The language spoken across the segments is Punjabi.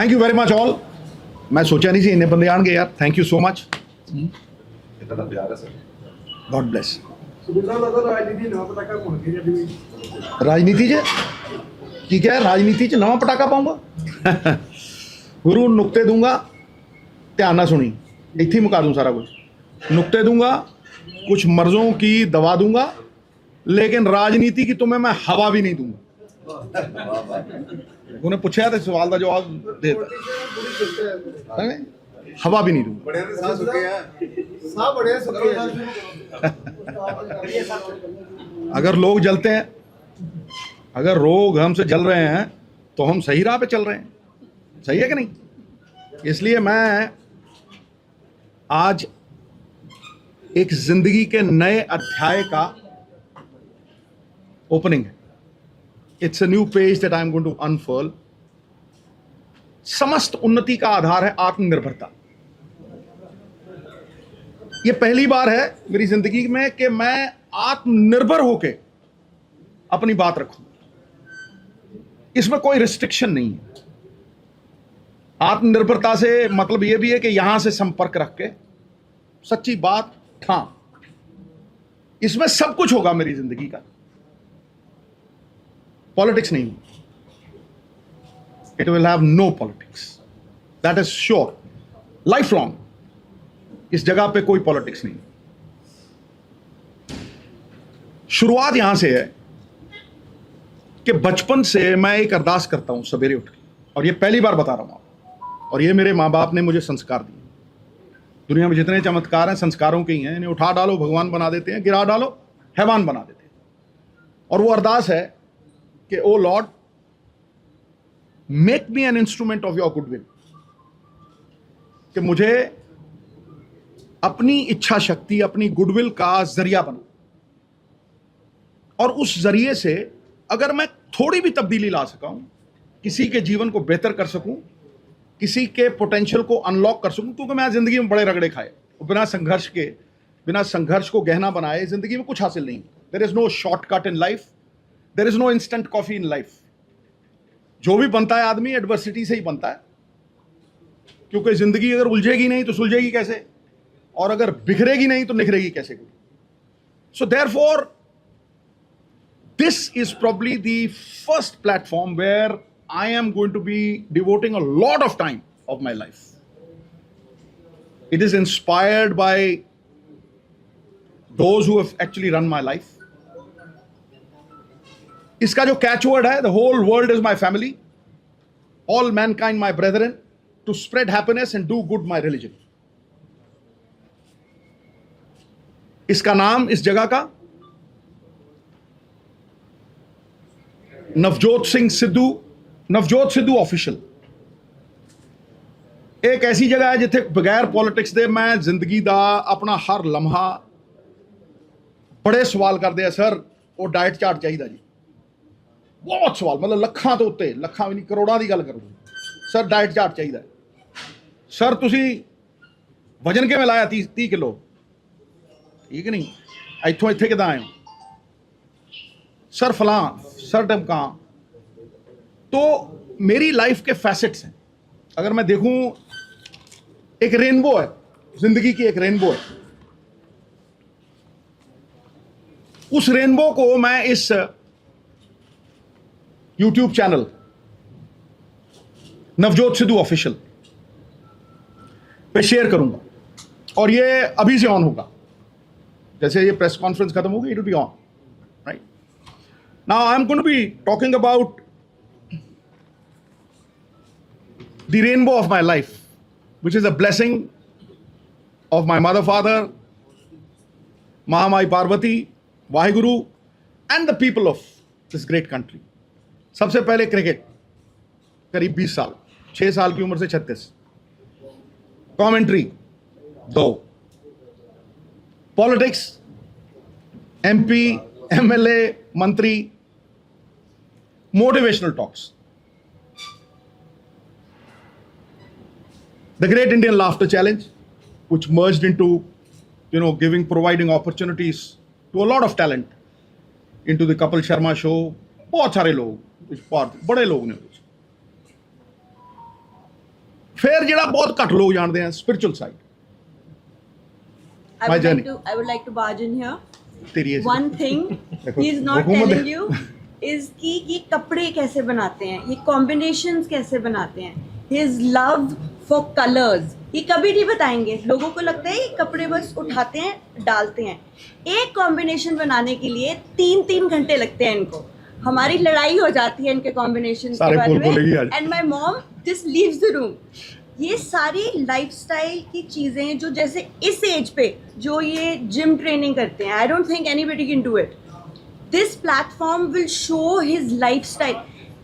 Thank you very much all. मैं सोचा नहीं सी इन्ने बंदे आएंगे यार। Thank you so much. इतना प्यार है सर। God bless. राजनीति राजनीति च की क्या है? राजनीति च नवा पटाखा पाऊंगा। गुरु नुक्ते दूंगा, ध्यान ना सुनी, इत्थे ही मुका दूं सारा कुछ। नुक्ते दूंगा, कुछ मर्जों की दवा दूंगा, लेकिन राजनीति की तुम्हें मैं हवा भी नहीं दूंगा। उन्हें पूछा तो सवाल का जवाब दे, हवा भी नहीं दूंगा। बड़े ने साथ सुखे हैं। साहब बड़े सुखे अगर लोग जलते हैं, अगर लोग हमसे जल रहे हैं, तो हम सही राह पे चल रहे हैं। सही है कि नहीं? इसलिए मैं आज एक जिंदगी के नए अध्याय का ओपनिंग है। It's a new page that I am going to unfurl. समस्त उन्नति का आधार है आत्मनिर्भरता। यह पहली बार है मेरी जिंदगी में कि मैं आत्मनिर्भर होके अपनी बात रखूं। इसमें कोई रिस्ट्रिक्शन नहीं है। आत्मनिर्भरता से मतलब यह भी है कि यहां से संपर्क रख के सच्ची बात ठां। इसमें सब कुछ होगा मेरी जिंदगी का, पॉलिटिक्स नहीं। It will have no politics, that is sure. Life long इस जगह पे कोई पॉलिटिक्स नहीं। शुरुआत यहां से है कि बचपन से मैं एक अरदास करता हूं सवेरे उठ के, और ये पहली बार बता रहा हूं आपको, और ये मेरे मां बाप ने मुझे संस्कार दिए। दुनिया में जितने चमत्कार हैं संस्कारों के ही हैं। इन्हें उठा डालो भगवान बना देते हैं, गिरा डालो हैवान बना देते हैं। और वो अरदास है कि O Lord, make me an instrument of your goodwill, कि मुझे अपनी इच्छा शक्ति, अपनी गुडविल का जरिया बनो, और उस जरिए से अगर मैं थोड़ी भी तब्दीली ला सका हूं, किसी के जीवन को बेहतर कर सकूं, किसी के पोटेंशियल को अनलॉक कर सकूं, क्योंकि मैं जिंदगी में बड़े रगड़े खाए, बिना संघर्ष को गहना बनाए जिंदगी में कुछ हासिल नहीं। There is no shortcut in life, there is no instant coffee in life. जो भी बनता है आदमी एडवर्सिटी से ही बनता है, क्योंकि जिंदगी अगर उलझेगी नहीं तो सुलझेगी कैसे, और अगर बिखरेगी नहीं तो निखरेगी कैसे। So therefore this is probably the first platform where I am going to be devoting a lot of time of my life. It is inspired by those who have actually run my life. इसका जो catchword है, the whole world is my family, all mankind my brethren, to spread happiness and do good my religion. इसका नाम इस जगह का नवजोत सिद्धू ऑफिशियल। एक ऐसी जगह है जिथे बगैर पॉलिटिक्स दे मैं जिंदगी दा अपना हर लम्हा, बड़े सवाल करते हैं सर वो डाइट चार्ट चाहिए जी, बहुत सवाल, मतलब लखां तो उत्ते, लखां भी नहीं करोड़ां की गल करो, सर डाइट चार्ट चाहिए, सर तुसी वजन किवें लाया 30 किलो, ठीक नहीं, इत्थों इत्थे किदां आए हो, सर फलां, सर ढमकां। तो मेरी लाइफ के फैसेट्स हैं। अगर मैं देखूं, एक रेनबो है जिंदगी की, एक रेनबो है। उस रेनबो को मैं इस YouTube channel Navjot Sidhu official पे शेयर करूंगा, और ये अभी से ऑन होगा। जैसे ये प्रेस कॉन्फ्रेंस खत्म होगी, it will be on. Now I am going to be talking about the rainbow of my life, which is a blessing of my mother, father, Mahamai Parvati, Vaheguru, and the people of this great country. सबसे पहले क्रिकेट, करीब 20 साल, 6 साल की उम्र से 36, कमेंट्री 2, पॉलिटिक्स, MP, MLA, मंत्री, motivational talks, the Great Indian Laughter Challenge, which merged into, providing opportunities to a lot of talent into the Kapil Sharma show. बहुत सारे लोग, बड़े लोग ने। फिर ਜਿਹੜਾ ਬਹੁਤ ਘੱਟ ਲੋਕ ਜਾਣਦੇ ਆ spiritual side I My would journey. like to I would like to barge in here. तेरी ऐसी- One thing देखो, he is not हुकूमत telling है। you is कि ये कपड़े कैसे बनाते हैं, ये combinations कैसे बनाते हैं, his love for colors ये कभी नहीं बताएंगे. लोगों को लगता है ये कपड़े बस उठाते हैं डालते हैं. एक कॉम्बिनेशन बनाने के लिए 3-3 घंटे लगते हैं इनको. हमारी लड़ाई हो जाती है इनके कॉम्बिनेशन के सारे बारे बोल बोलेगी आज। में. And my mom just leaves the room. ये सारी लाइफस्टाइल की चीज़ें जो जैसे इस एज पे जो ये जिम ट्रेनिंग करते हैं, I don't think anybody can do it. This platform will show his lifestyle.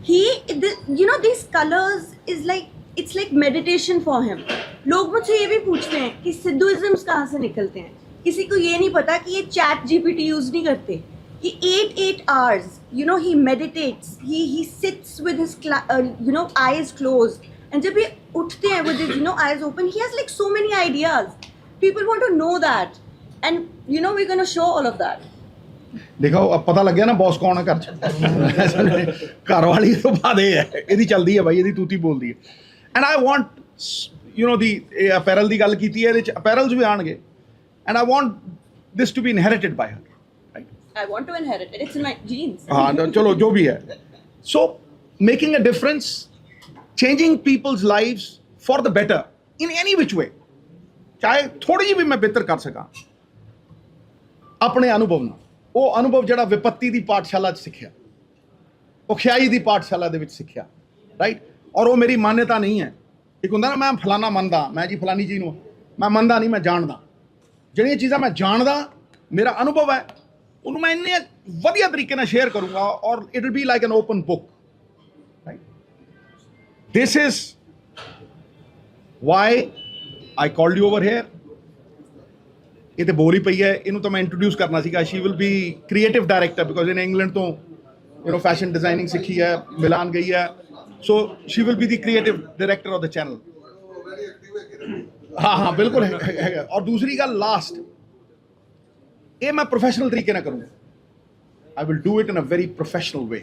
These colors is like, it's like meditation for him. लोग मुझसे ये भी पूछते हैं कि सिद्धुइज्म्स कहाँ से निकलते हैं. किसी को ये नहीं पता कि ये चैट जीपीटी यूज नहीं करते. He 8 hours, he meditates. He sits with his eyes closed. And जब ये उठते हैं with his eyes open, he has like so many ideas. People want to know that, and we're gonna show all of that. ਦੇਖੋ अब पता लग गया ना बॉस कौन है घर च घर वाली तो बात ये है ਇਹਦੀ ਚੱਲਦੀ ਹੈ ਬਾਈ ਇਹਦੀ ਤੂਤੀ ਬੋਲਦੀ ਹੈ. And I want the apparel ਦੀ ਗੱਲ ਕੀਤੀ ਹੈ ਇਹਦੇ ਚ ਅਪੈਰਲਸ ਵੀ ਆਣਗੇ. And I want this to be inherited by her. I want to inherit it. It's in my genes. हाँ चलो जो भी है. So making a difference, changing people's lives for the better in any which way. ਚਾਹੇ ਥੋੜੀ ਜਿਹੀ ਵੀ ਮੈਂ ਬਿਹਤਰ ਕਰ ਸਕਾਂ ਆਪਣੇ ਅਨੁਭਵ ਨਾਲ. ਉਹ ਅਨੁਭਵ ਜਿਹੜਾ ਵਿਪੱਤੀ ਦੀ ਪਾਠਸ਼ਾਲਾ 'ਚ ਸਿੱਖਿਆ, ਔਖਿਆਈ ਦੀ ਪਾਠਸ਼ਾਲਾ ਦੇ ਵਿੱਚ ਸਿੱਖਿਆ, ਰਾਈਟ. ਔਰ ਉਹ ਮੇਰੀ ਮਾਨਤਾ ਨਹੀਂ ਹੈ. ਇੱਕ ਹੁੰਦਾ ਨਾ ਮੈਂ ਫਲਾਣਾ ਮੰਨਦਾ, ਮੈਂ ਜੀ ਫਲਾਣੀ ਚੀਜ਼ ਨੂੰ ਮੈਂ ਮੰਨਦਾ ਨਹੀਂ, ਮੈਂ ਜਾਣਦਾ. ਜਿਹੜੀਆਂ ਚੀਜ਼ਾਂ ਮੈਂ ਜਾਣਦਾ, ਮੇਰਾ ਅਨੁਭਵ ਹੈ, ਉਹਨੂੰ ਮੈਂ ਇੰਨੇ ਵਧੀਆ ਤਰੀਕੇ ਨਾਲ ਸ਼ੇਅਰ ਕਰੂੰਗਾ. ਔਰ it will be like an open book, right. This is why I called you over here. ਇਹ ਤੇ ਬੋਲ ਹੀ ਪਈ ਹੈ, ਇਹਨੂੰ ਤਾਂ ਮੈਂ ਇੰਟਰੋਡਿਊਸ ਕਰਨਾ ਸੀਗਾ. She will be creative director because ਇਹਨੇ ਇੰਗਲੈਂਡ ਤੋਂ ਫੈਸ਼ਨ ਡਿਜ਼ਾਈਨਿੰਗ ਸਿੱਖੀ ਹੈ, ਮਿਲਾਨ ਗਈ ਹੈ. ਸੋ she will be the creative director of the channel. ਹਾਂ ਬਿਲਕੁਲ ਹੈਗਾ. ਔਰ ਦੂਸਰੀ ਗੱਲ ਲਾਸਟ, ਇਹ ਮੈਂ ਪ੍ਰੋਫੈਸ਼ਨਲ ਤਰੀਕੇ ਨਾਲ ਕਰੂੰਗਾ. I will do it in a very professional way,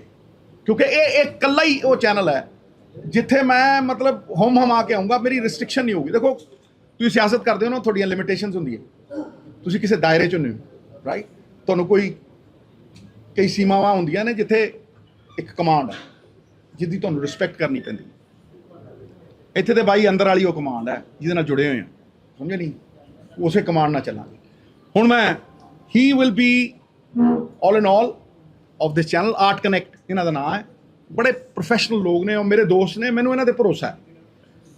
ਕਿਉਂਕਿ ਇਹ ਇਕੱਲਾ ਹੀ ਉਹ ਚੈਨਲ ਹੈ ਜਿੱਥੇ ਮੈਂ ਮਤਲਬ ਹਮ ਆ ਕੇ ਆਊਂਗਾ. ਮੇਰੀ ਰਿਸਟ੍ਰਿਕਸ਼ਨ ਨਹੀਂ ਹੋਊਗੀ. ਦੇਖੋ ਤੁਸੀਂ ਸਿਆਸਤ ਕਰਦੇ ਹੋ ਨਾ, ਤੁਹਾਡੀਆਂ ਲਿਮਿਟੇਸ਼ਨਸ ਹੁੰਦੀਆਂ. ਤੁਸੀਂ ਕਿਸੇ ਦਾਇਰੇ 'ਚ ਨਹੀਂ ਹੋ, ਰਾਈਟ. ਤੁਹਾਨੂੰ ਕਈ ਸੀਮਾਵਾਂ ਹੁੰਦੀਆਂ ਨੇ ਜਿੱਥੇ ਇੱਕ ਕਮਾਂਡ ਹੈ ਜਿਹਦੀ ਤੁਹਾਨੂੰ ਰਿਸਪੈਕਟ ਕਰਨੀ ਪੈਂਦੀ. ਇੱਥੇ ਤੇ ਬਾਈ ਅੰਦਰ ਵਾਲੀ ਉਹ ਕਮਾਂਡ ਹੈ ਜਿਹਦੇ ਨਾਲ ਜੁੜੇ ਹੋਏ ਆ, ਸਮਝੇ ਨਹੀਂ. ਉਸੇ ਕਮਾਂਡ ਨਾਲ ਚੱਲਾਂਗੇ. ਹੁਣ ਮੈਂ he will be all in all of this channel. Art connect ਇਹਨਾਂ ਦਾ ਨਾਮ ਹੈ. ਬੜੇ ਪ੍ਰੋਫੈਸ਼ਨਲ ਲੋਕ ਨੇ, ਉਹ ਮੇਰੇ ਦੋਸਤ ਨੇ. ਮੈਨੂੰ ਇਹਨਾਂ 'ਤੇ ਭਰੋਸਾ ਹੈ,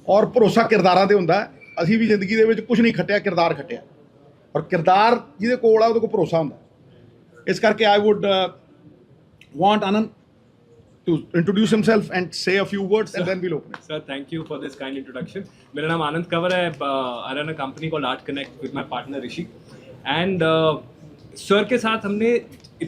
ਔਰ ਭਰੋਸਾ ਕਿਰਦਾਰਾਂ 'ਤੇ ਹੁੰਦਾ ਹੈ. ਅਸੀਂ ਵੀ ਜ਼ਿੰਦਗੀ ਦੇ ਵਿੱਚ ਕੁਝ ਨਹੀਂ ਖੱਟਿਆ, ਕਿਰਦਾਰ ਖੱਟਿਆ. ਔਰ ਕਿਰਦਾਰ ਜਿਹਦੇ ਕੋਲ ਆ ਉਹਦੇ ਕੋਲ ਭਰੋਸਾ ਹੁੰਦਾ. ਇਸ ਕਰਕੇ ਆਈ wood want Anand to introduce himself and say a few words and then we'll open it. Sir, thank you for this kind introduction. मेरा नाम आनंद कंवर है. I run a company called Art Connect with my partner Rishi. And sir के साथ हमने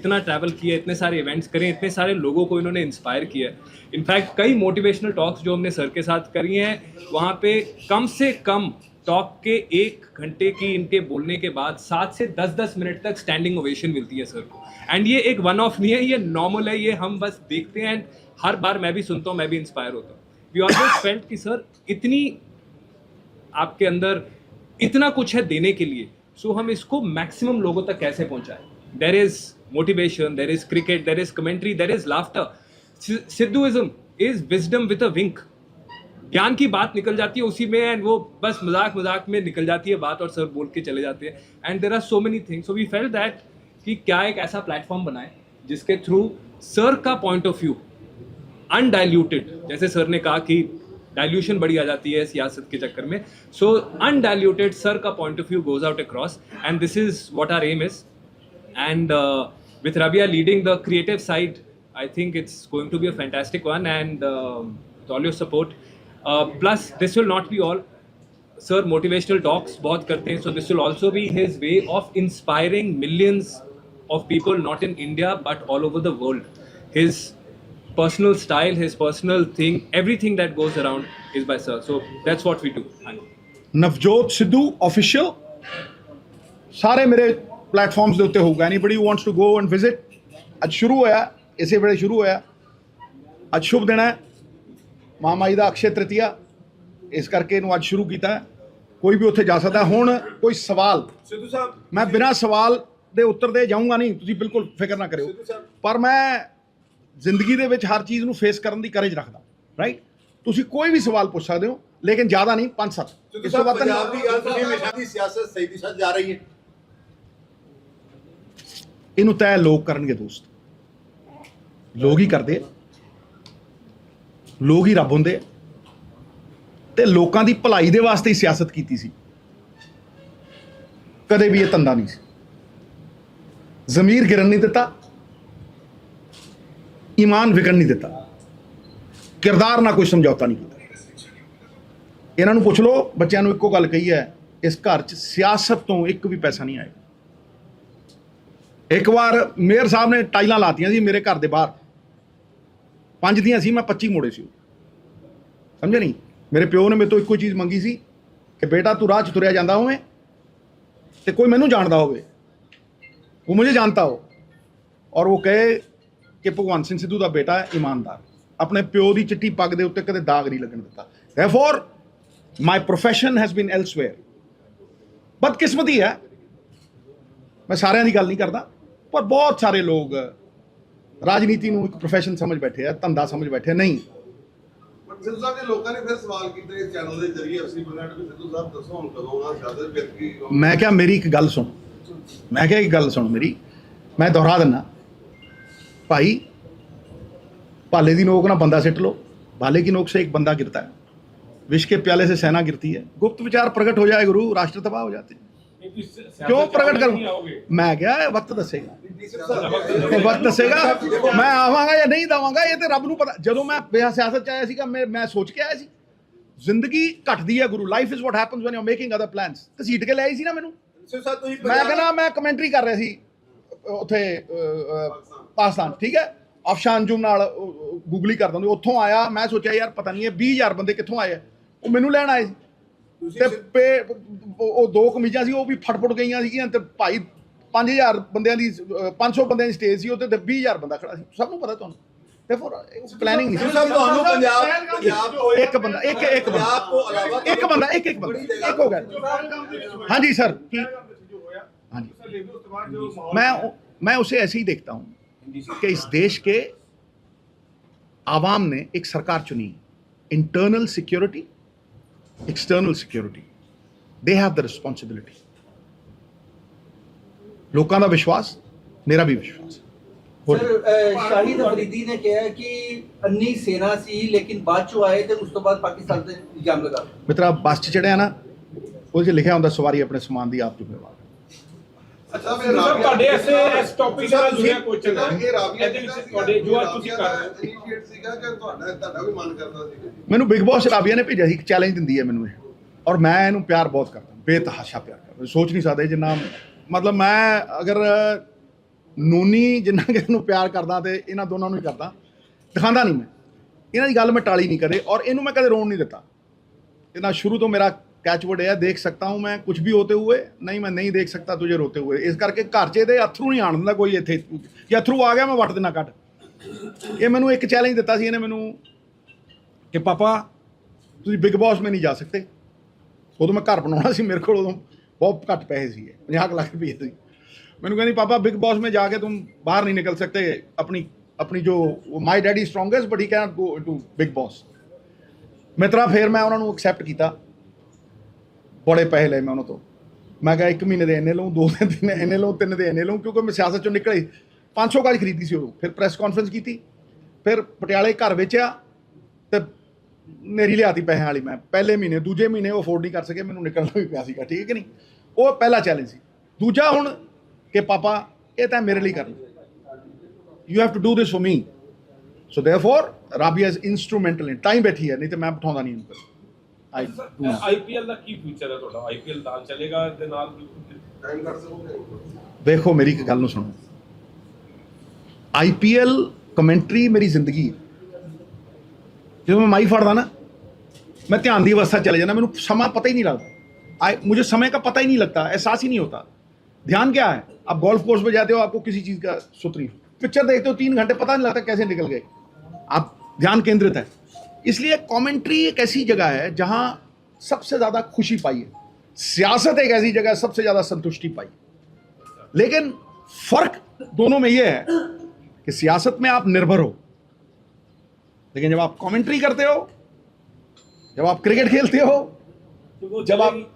इतना ट्रैवल किया, इतने सारे इवेंट्स करे, इतने सारे लोगों को इन्होंने इंस्पायर किया. इनफैक्ट कई मोटिवेशनल टॉक्स जो हमने सर के साथ करी हैं, वहाँ पे कम से कम टॉक के 1 घंटे की इनके बोलने के बाद 7 से 10 मिनट तक स्टैंडिंग ओवेशन मिलती है सर को. एंड ये एक वन ऑफ नहीं है, ये नॉर्मल है. ये हम बस देखते हैं. हर बार मैं भी सुनता हूँ, मैं भी इंस्पायर होता हूँ. वी ऑलवेज फेल्ट कि सर इतनी आपके अंदर इतना कुछ है देने के लिए, सो हम इसको मैक्सिमम लोगों तक कैसे पहुँचाएं. There is motivation, there is cricket, there is commentary, there is laughter. Sidhuism is wisdom with a wink. ज्ञान की बात निकल जाती है उसी में, एंड वो बस मजाक में निकल जाती है बात, और सर बोल के चले जाते हैं. And there are so many things. So we felt that कि क्या एक ऐसा प्लेटफॉर्म बनाए जिसके थ्रू सर का पॉइंट ऑफ व्यू अनडाइल्यूटेड, जैसे सर ने कहा कि डाइल्यूशन बड़ी आ जाती है सियासत के चक्कर में, सो अनडाइल्यूटेड सर का point of view goes out across. And this is what our aim is. And with Rabia leading the creative side, I think it's going to be a fantastic one. And with all your support. Plus this will not be all. Sir motivational talks बहुत करते हैं, so this will also be his way of inspiring millions of people, not in India but all over the world. His personal style, his personal thing, everything that goes around is by sir. So that's what we do. Navjot Sidhu official ਸਾਰੇ ਮੇਰੇ ਪਲੇਟਫਾਰਮਸ ਦੇ ਉੱਤੇ ਹੋਊਗਾ. Anybody who wants to go and visit. ਅੱਜ ਸ਼ੁਰੂ ਹੋਇਆ, ਇਸੇ ਵੇਲੇ ਸ਼ੁਰੂ ਹੋਇਆ. ਅੱਜ ਸ਼ੁਭ ਦਿਨ ਹੈ, ਮਹਾਮਾਈ ਦਾ ਅਕਸ਼ੇ ਤ੍ਰਿਤੀਆ. ਇਸ ਕਰਕੇ ਇਹਨੂੰ ਅੱਜ ਸ਼ੁਰੂ ਕੀਤਾ ਹੈ। ਕੋਈ ਵੀ ਉੱਥੇ ਜਾ ਸਕਦਾ। ਹੁਣ ਕੋਈ ਸਵਾਲ ਸਿੱਧੂ ਸਾਹਿਬ ਮੈਂ ਬਿਨਾਂ ਸਵਾਲ ਦੇ ਉੱਤਰ ਦੇ ਜਾਊਂਗਾ ਨਹੀਂ, ਤੁਸੀਂ ਬਿਲਕੁਲ ਫਿਕਰ ਨਾ ਕਰਿਓ, ਸਿੱਧੂ ਸਾਹਿਬ ਪਰ ਮੈਂ ਜ਼ਿੰਦਗੀ ਦੇ ਵਿੱਚ ਹਰ ਚੀਜ਼ ਨੂੰ ਫੇਸ ਕਰਨ ਦੀ ਕਰੇਜ ਰੱਖਦਾ, ਰਾਈਟ। ਤੁਸੀਂ ਕੋਈ ਵੀ ਸਵਾਲ ਪੁੱਛ ਸਕਦੇ ਹੋ, ਲੇਕਿਨ ਜ਼ਿਆਦਾ ਨਹੀਂ, 5-7 ਸਿੱਧੂ ਇਸ ਤੋਂ ਸਾਹਿਬ ਵੱਧ ਨਹੀਂ। ਪੰਜਾਬ ਦੀ ਗੱਲ ਤੁਸੀਂ ਹਮੇਸ਼ਾ ਦੀ ਸਿਆਸਤ ਸਹੀ ਦਿਸ਼ਾ 'ਚ ਜਾ ਰਹੀ ਹੈ। ਇਹਨੂੰ ਤੈਅ ਲੋਕ ਕਰਨਗੇ ਦੋਸਤ, ਲੋਕ ਹੀ ਕਰਦੇ ਆ, ਲੋਕ ਹੀ ਰੱਬ ਹੁੰਦੇ ਆ, ਤੇ ਲੋਕਾਂ ਦੀ ਭਲਾਈ ਦੇ ਵਾਸਤੇ ਹੀ ਸਿਆਸਤ ਕੀਤੀ ਸੀ। ਕਦੇ ਵੀ ਇਹ ਧੰਦਾ ਨਹੀਂ ਸੀ। ਜ਼ਮੀਰ ਗਿਰਨ ਨਹੀਂ ਦਿੱਤਾ, ਈਮਾਨ ਵਿਕਣ ਨਹੀਂ ਦਿੱਤਾ, ਕਿਰਦਾਰ ਨਾਲ ਕੋਈ ਸਮਝੌਤਾ ਨਹੀਂ ਕੀਤਾ। ਇਹਨਾਂ ਨੂੰ ਪੁੱਛ ਲਓ, ਬੱਚਿਆਂ ਨੂੰ ਇੱਕੋ ਗੱਲ ਕਹੀ ਹੈ, ਇਸ ਘਰ 'ਚ ਸਿਆਸਤ ਤੋਂ ਇੱਕ ਵੀ ਪੈਸਾ ਨਹੀਂ ਆਏਗਾ। ਇੱਕ ਵਾਰ ਮੇਅਰ ਸਾਹਿਬ ਨੇ ਟਾਈਲਾਂ ਲਾਤੀਆਂ ਸੀ ਮੇਰੇ ਘਰ ਦੇ ਬਾਹਰ, 5 ਦੀਆਂ ਸੀ, ਮੈਂ 25 ਮੋੜੇ ਸੀ। ਸਮਝੇ ਨਹੀਂ? ਮੇਰੇ ਪਿਓ ਨੇ ਮੇਰੇ ਤੋਂ ਇੱਕੋ ਚੀਜ਼ ਮੰਗੀ ਸੀ ਕਿ ਬੇਟਾ ਤੂੰ ਰਾਹ 'ਚ ਤੁਰਿਆ ਜਾਂਦਾ ਹੋਵੇਂ ਤੇ ਕੋਈ ਮੈਨੂੰ ਜਾਣਦਾ ਹੋਵੇ, ਉਹ ਮੁਝੇ ਜਾਣता हो, ਔਰ ਉਹ ਕਹੇ ਕਿ ਭਗਵੰਤ ਸਿੰਘ ਸਿੱਧੂ ਦਾ ਬੇਟਾ ਹੈ ਈਮਾਨਦਾਰ, ਆਪਣੇ ਪਿਓ ਦੀ ਚਿੱਟੀ ਪੱਗ ਦੇ ਉੱਤੇ ਕਦੇ ਦਾਗ ਨਹੀਂ ਲੱਗਣ ਦਿੱਤਾ। Therefore, my profession has been elsewhere। ਬਦਕਿਸਮਤੀ ਹੈ, ਮੈਂ ਸਾਰਿਆਂ ਦੀ ਗੱਲ ਨਹੀਂ ਕਰਦਾ, ਪਰ ਬਹੁਤ ਸਾਰੇ ਲੋਕ ਰਾਜਨੀਤੀ ਨੂੰ ਇੱਕ ਪ੍ਰੋਫੈਸ਼ਨ ਸਮਝ ਬੈਠੇ ਆ, ਧੰਦਾ ਸਮਝ ਬੈਠੇ ਨਹੀਂ। ਸਿੱਧੂ ਸਾਹਿਬ ਦੇ ਲੋਕਾਂ ਨੇ ਫਿਰ ਸਵਾਲ ਕੀਤੇ ਇਸ ਚੈਨਲ ਦੇ ਜ਼ਰੀਏ ਅਸੀਂ ਪ੍ਰੈਜ਼ੈਂਟ ਵੀ ਸਿੱਧੂ ਸਾਹਿਬ ਦੱਸੋ ਹੁਣ ਕਦੋਂ ਆ ਸਿਆਸਤ ਫਿਰ ਕੀ ਮੈਂ ਕਿਹਾ ਮੇਰੀ ਇੱਕ ਗੱਲ ਸੁਣ, ਮੈਂ ਕਿਹਾ ਇੱਕ ਗੱਲ ਸੁਣ ਮੇਰੀ, ਮੈਂ ਦੁਹਰਾ ਦਿੰਦਾ ਭਾਈ, भाले की नोक ना बंदा सिट लो, भाले की नोक से एक बंदा गिरता है, विष के प्याले से सेना गिरती है। गुप्त विचार प्रकट हो जाए गुरु, राष्ट्र तबाह हो जाते हैं। क्यों प्रकट करूं? मैं क्या वक्त दसेगा, वक्त दसेगा मैं आवांगा या नहीं दवांगा, ये तो रब नूं पता। जदों मैं सियासत च आया सीगा, मैं सोच के आया सी जिंदगी घटदी है गुरु, life is what happens when you are making other plans. घसीट के ले आई सी ना मैनू, मैं कहना मैं कमेंटरी कर रहा सी उत्थे पाकिस्तान, ठीक है, अफशान अंजुम नाल गूगल ही कर दिंदे, उत्थों आया, मैं सोचा यार पता नहीं है 20,000 बंदे कित्थों आए, वो मैनू लैण आए सी ते ਉਹ ਦੋ ਕਮੀਜ਼ਾਂ ਸੀ, ਉਹ ਵੀ ਫਟਫਟ ਗਈਆਂ ਸੀਗੀਆਂ ਤੇ ਭਾਈ 5000 ਬੰਦਿਆਂ ਦੀ 500 ਬੰਦਿਆਂ ਦੀ ਸਟੇਜ ਸੀ, ਉੱਤੇ ਤੇ 20000 ਬੰਦਾ ਖੜਾ ਸੀ, ਸਭ ਨੂੰ ਪਤਾ ਤੁਹਾਨੂੰ। ਤੇ ਫਿਰ ਪਲੈਨਿੰਗ ਨਹੀਂ ਸੀ। ਸਭ ਤੁਹਾਨੂੰ ਪੰਜਾਬ ਇੱਕ ਬੰਦਾ ਇੱਕ ਬੰਦਾ ਇੱਕ ਹੋ ਗਿਆ। ਹਾਂਜੀ सर, हाँ जी, मैं उसे ऐसे ही देखता हूँ कि इस देश के आवाम ने एक सरकार चुनी, internal security, external security, they have the responsibility. लोगों का विश्वास, मेरा भी विश्वास। सर शाहिद अफरीदी ने कहा कि अन्नी सेना सी लेकिन बाद चो आए थे, उस तो बाद पाकिस्तान से इल्जाम लगा। मित्रा बस च चढ़िया ना, वो लिखा होंगे सवारी अपने समान की आप जिम्मेवार। ਅੱਛਾ ਫਿਰ ਤੁਹਾਡੇ ਇਸ ਟੌਪਿਕ ਨਾਲ ਜੁੜਿਆ ਕੁਐਸਚਨ ਹੈ ਇਹ ਰਾਬੀਆ ਇਹਦੇ ਵਿੱਚ ਤੁਹਾਡੇ ਜੋ ਅੱਜ ਤੁਸੀਂ ਕਰ ਰਹੇ ਹੋ ਇਨੀਸ਼ੀਏਟ ਸੀਗਾ ਕਿ ਤੁਹਾਡਾ ਵੀ ਮਨ ਕਰਦਾ ਸੀ? ਮੈਨੂੰ ਬਿਗ ਬੌਸ ਰਾਬੀਆ ਨੇ ਭੇਜਿਆ ਸੀ, ਇੱਕ ਚੈਲੰਜ ਦਿੰਦੀ ਹੈ ਮੈਨੂੰ ਇਹ, ਔਰ ਮੈਂ ਇਹਨੂੰ ਪਿਆਰ ਬਹੁਤ ਕਰਦਾ, ਬੇਤਹਾਸ਼ਾ ਪਿਆਰ ਕਰਦਾ, ਸੋਚ ਨਹੀਂ ਸਕਦੇ ਜਿੰਨਾ, ਮਤਲਬ ਮੈਂ ਅਗਰ ਨੂਨੀ ਜਿੰਨਾ ਕਿ ਇਹਨੂੰ ਪਿਆਰ ਕਰਦਾ ਤੇ ਇਹਨਾਂ ਦੋਨਾਂ ਨੂੰ ਹੀ ਕਰਦਾ, ਦਿਖਾਉਂਦਾ ਨਹੀਂ ਮੈਂ ਇਹਨਾਂ ਦੀ ਗੱਲ, ਮੈਂ ਟਾਲੀ ਨਹੀਂ ਕਦੇ, ਔਰ ਇਹਨੂੰ ਮੈਂ ਕਦੇ ਰੋਣ ਨਹੀਂ ਦਿੱਤਾ। ਇਹਨਾਂ ਸ਼ੁਰੂ ਤੋਂ ਮੇਰਾ कैचवर्ड है, देख सकता हूँ मैं कुछ भी होते हुए, नहीं मैं नहीं देख सकता तुझे रोते हुए। इस करके घर च ਇਹਦੇ ਅਥਰੂ ਨਹੀਂ ਆਣ ਦਿੰਦਾ ਕੋਈ, ਇੱਥੇ ਜੇ ਅਥਰੂ ਆ ਗਿਆ ਮੈਂ ਵੱਟ ਦੇਣਾ ਕੱਢ। ਇਹ ਮੈਨੂੰ ਇੱਕ ਚੈਲੰਜ ਦਿੱਤਾ ਸੀ ਇਹਨੇ ਮੈਨੂੰ ਕਿ ਪਾਪਾ ਤੁਸੀਂ ਬਿਗ ਬੌਸ में नहीं जा सकते। ਉਦੋਂ ਮੈਂ ਘਰ ਬਣਾਉਣਾ ਸੀ, ਮੇਰੇ ਕੋਲ ਉਦੋਂ ਬਹੁਤ ਘੱਟ ਪੈਸੇ ਸੀ, 50 ਲੱਖ ਰੁਪਏ ਸੀ। ਮੈਨੂੰ ਕਹਿੰਦੀ ਪਾਪਾ बिग बॉस में जाके तुम बाहर नहीं निकल सकते, अपनी जो my daddy strongest but he can go to big boss. मित्रा फिर मैं उन्होंने एक्सैप्ट किया, बड़े पैसे ले मैं उन्होंने, तो मैं क्या 1 महीने ਦੇ ਇੰਨੇ ਲਊਂ, 2 दिन ਇੰਨੇ ਲਊਂ, 3 ਦੇ ਇੰਨੇ ਲਊਂ, ਕਿਉਂਕਿ ਮੈਂ ਸਿਆਸਤ ਚੋਂ ਨਿਕਲੇ 500 ਗਜ ਖਰੀਦੀ ਸੀ ਉਦੋਂ। ਫਿਰ ਪ੍ਰੈਸ ਕਾਨਫਰੰਸ ਕੀਤੀ, ਫਿਰ ਪਟਿਆਲੇ ਘਰ ਵੇਚਿਆ ਤੇ ਨੇਰੀ ਲਿਆਤੀ ਪੈਸਿਆਂ ਵਾਲੀ। ਮੈਂ ਪਹਿਲੇ ਮਹੀਨੇ, ਦੂਜੇ ਮਹੀਨੇ ਉਹ ਅਫੋਰਡ ਨਹੀਂ ਕਰ ਸਕੇ, ਮੈਨੂੰ ਨਿਕਲਣਾ ਵੀ ਪਿਆ ਸੀਗਾ, ਠੀਕ ਹੈ ਕਿ ਨਹੀਂ। ਉਹ ਪਹਿਲਾ ਚੈਲੰਜ ਸੀ। ਦੂਜਾ ਹੁਣ ਕਿ ਪਾਪਾ ਇਹ ਤਾਂ ਮੇਰੇ ਲਈ ਕਰਨਾ, you have to do this for me, so therefore Rabia is instrumental in time ਬੈਠੀ ਹੈ, ਨਹੀਂ ਤਾਂ ਮੈਂ ਬਿਠਾਉਂਦਾ ਨਹੀਂ ਇਹਨੂੰ। ਆਈਪੀਐਲ ਦਾ ਕੀ ਫਿਊਚਰ ਹੈ ਤੁਹਾਡਾ? ਆਈਪੀਐਲ ਨਾਲ ਚੱਲੇਗਾ ਦੇ ਨਾਲ ਟਾਈਮ ਕੱਢ ਸਕੋਗੇ? ਦੇਖੋ ਮੇਰੀ ਇੱਕ ਗੱਲ ਨੂੰ ਸੁਣੋ, आईपीएल कमेंट्री मेरी जिंदगी है। जब मैं माई फड़दा ना, मैं ध्यान की अवस्था चले जाना, मैंने समा पता ही नहीं लगता, मुझे समय का पता ही नहीं लगता, एहसास ही नहीं होता। ध्यान क्या है, आप गोल्फ कोर्स पे जाते हो, आपको किसी चीज़ का सुत नहीं, पिक्चर देखते हो 3 घंटे पता नहीं लगता कैसे निकल गए, आप ध्यान केंद्रित है। इसलिए कमेंट्री एक ऐसी जगह है जहां सबसे ज्यादा खुशी पाई है, सियासत एक ऐसी जगह है सबसे ज्यादा संतुष्टि पाई। लेकिन फर्क दोनों में यह है कि सियासत में आप निर्भर हो, लेकिन जब आप कमेंट्री करते हो, जब आप क्रिकेट खेलते हो,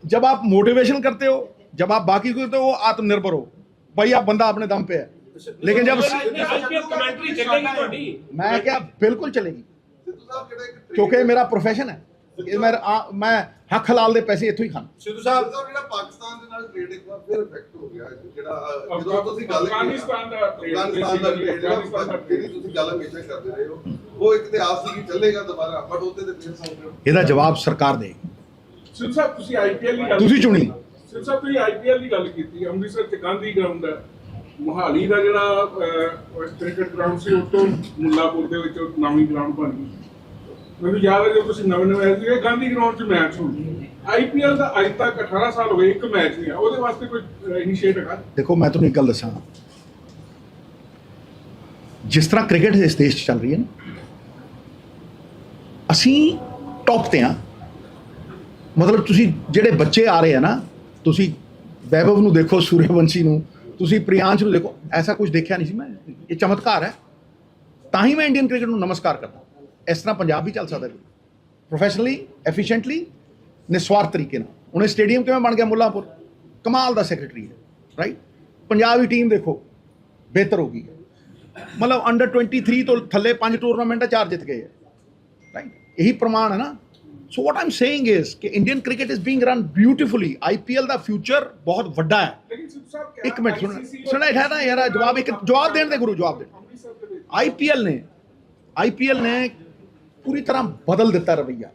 जब आप मोटिवेशन करते हो, जब आप बाकी करते हो, वो आत्मनिर्भर हो भाई, आप बंदा अपने दम पे है। लेकिन जब कमेंट्री चलेगी ਤੁਹਾਡੀ मैं क्या बिल्कुल चलेगी, ਸਿੱਧੂ ਸਾਹਿਬ ਜਿਹੜਾ ਇੱਕ क्योंकि मेरा प्रोफेशन है, ये मैं हक हलाल दे पैसे इत्थों ही खाना। ਸਿੱਧੂ ਸਾਹਿਬ ਜਿਹੜਾ ਪਾਕਿਸਤਾਨ ਦੇ ਨਾਲ ਟ੍ਰੇਡ ਇੱਕ ਵਾਰ ਫਿਰ ਇਫੈਕਟ ਹੋ ਗਿਆ, ਜਿਹੜਾ ਜਦੋਂ ਤੁਸੀਂ ਗੱਲ ਕੀਤੀ ਅਫਗਾਨਿਸਤਾਨ ਦਾ trade, ਅਫਗਾਨਿਸਤਾਨ ਦਾ trade ਜਿਹੜੀ ਤੁਸੀਂ ਗੱਲ ਹਮੇਸ਼ਾ ਕਰਦੇ ਰਹੇ ਹੋ, ਉਹ ਇੱਕ ਇਤਿਹਾਸ ਸੀ ਕਿ ਚੱਲੇਗਾ ਦੁਬਾਰਾ, ਬਟ ਉਹਦੇ ਤੇ ਫਿਰ ਸੌਂਦੇ ਹੋ। ਇਹਦਾ ਜਵਾਬ ਸਰਕਾਰ ਦੇ, ਸਿੱਧੂ ਸਾਹਿਬ ਤੁਸੀਂ ਆਈਪੀਐਲ ਦੀ ਗੱਲ ਤੁਸੀਂ ਚੁਣੀ। ਸਿੱਧੂ ਸਾਹਿਬ ਤੁਸੀਂ ਆਈਪੀਐਲ ਦੀ ਗੱਲ ਕੀਤੀ, ਅੰਮ੍ਰਿਤਸਰ ਚ ਗਾਂਧੀ ਗਰਾਊਂਡ ਹੈ, ਮੁਹਾਲੀ ਦਾ ਜਿਹੜਾ ਕ੍ਰਿਕਟ ਗਰਾਊਂਡ ਸੀ ਉਹ ਤੋਂ ਮੁੱਲਾਪੁਰ ਦੇ ਵਿੱਚ ਨਵੀਂ ਗਰਾਊਂਡ ਬਣ ਗਈ। ਮੈਨੂੰ ਯਾਦ ਹੈ ਜਦੋਂ ਤੁਸੀਂ ਨਵੇਂ ਆਏ ਸੀ ਗਾਂਧੀ ਗਰਾਊਂਡ 'ਚ ਮੈਚ ਹੋਣ, ਆਈਪੀਐਲ ਦਾ ਅੱਜ ਤੱਕ 18 ਸਾਲ ਹੋ ਗਏ ਇੱਕ ਮੈਚ ਨਹੀਂ ਆ, ਉਹਦੇ ਵਾਸਤੇ ਕੋਈ ਇਨੀਸ਼ੀਏਟ ਹੈਗਾ? ਦੇਖੋ ਮੈਂ ਤੁਹਾਨੂੰ ਇੱਕ ਗੱਲ ਦੱਸਾਂ, ਜਿਸ ਤਰ੍ਹਾਂ ਕ੍ਰਿਕਟ ਇਸ ਦੇਸ਼ 'ਚ ਚੱਲ ਰਹੀ ਹੈ ਨਾ, ਅਸੀਂ ਟੌਪ ਤੇ ਆ। ਮਤਲਬ ਤੁਸੀਂ ਜਿਹੜੇ ਬੱਚੇ ਆ ਰਹੇ ਆ ਨਾ, ਤੁਸੀਂ ਵੈਭਵ ਨੂੰ ਦੇਖੋ, ਸੂਰਯਵੰਸ਼ੀ ਨੂੰ, ਤੁਸੀਂ ਪ੍ਰਿयांश ਨੂੰ ਦੇਖੋ, ਐਸਾ ਕੁਝ ਦੇਖਿਆ ਨਹੀਂ ਸੀ ਮੈਂ। ਇਹ ਚਮਤਕਾਰ ਹੈ, ਤਾਂ ਹੀ ਮੈਂ ਇੰਡੀਅਨ ਕ੍ਰਿਕਟ ਨੂੰ ਨਮਸਕਾਰ ਕਰਦਾ। ਇਸ ਤਰ੍ਹਾਂ ਪੰਜਾਬ ਵੀ ਚੱਲ ਸਕਦਾ ਪ੍ਰੋਫੈਸ਼ਨਲੀ, ਐਫੀਸ਼ੀਐਂਟਲੀ, ਨਿਸਵਾਰਥ ਤਰੀਕੇ ਨਾਲ। ਹੁਣ ਇਹ ਸਟੇਡੀਅਮ ਕਿਵੇਂ ਬਣ ਗਿਆ ਮੁੱਲਾਂਪੁਰ, ਕਮਾਲ ਦਾ ਸੈਕਟਰੀ ਹੈ, ਰਾਈਟ। ਪੰਜਾਬ ਦੀ ਟੀਮ ਦੇਖੋ ਬਿਹਤਰ ਹੋ ਗਈ ਹੈ, ਮਤਲਬ ਅੰਡਰ 23 ਤੋਂ ਥੱਲੇ 5 ਟੂਰਨਾਮੈਂਟ 4 ਜਿੱਤ ਗਏ ਹੈ, ਰਾਈਟ। ਇਹੀ ਪ੍ਰਮਾਣ ਹੈ ਨਾ। ਸੋ ਵਾਟ ਆਈ ਐਮ ਸੇਇੰਗ ਇਜ਼ ਕਿ Indian cricket is being run beautifully. IPL the future ਬਹੁਤ ਵੱਡਾ ਹੈ। ਲੇਕਿਨ ਸਿੱਧੂ ਸਾਹਿਬ ਇੱਕ ਮਿੰਟ ਸੁਣਾ ਹੈ ਨਾ ਯਾਰ, ਜਵਾਬ ਦੇਣ ਦੇ ਗੁਰੂ, ਜਵਾਬ ਦੇ। ਆਈਪੀਐਲ ਨੇ ਪੂਰੀ ਤਰ੍ਹਾਂ ਬਦਲ ਦਿੱਤਾ ਰਵੱਈਆ।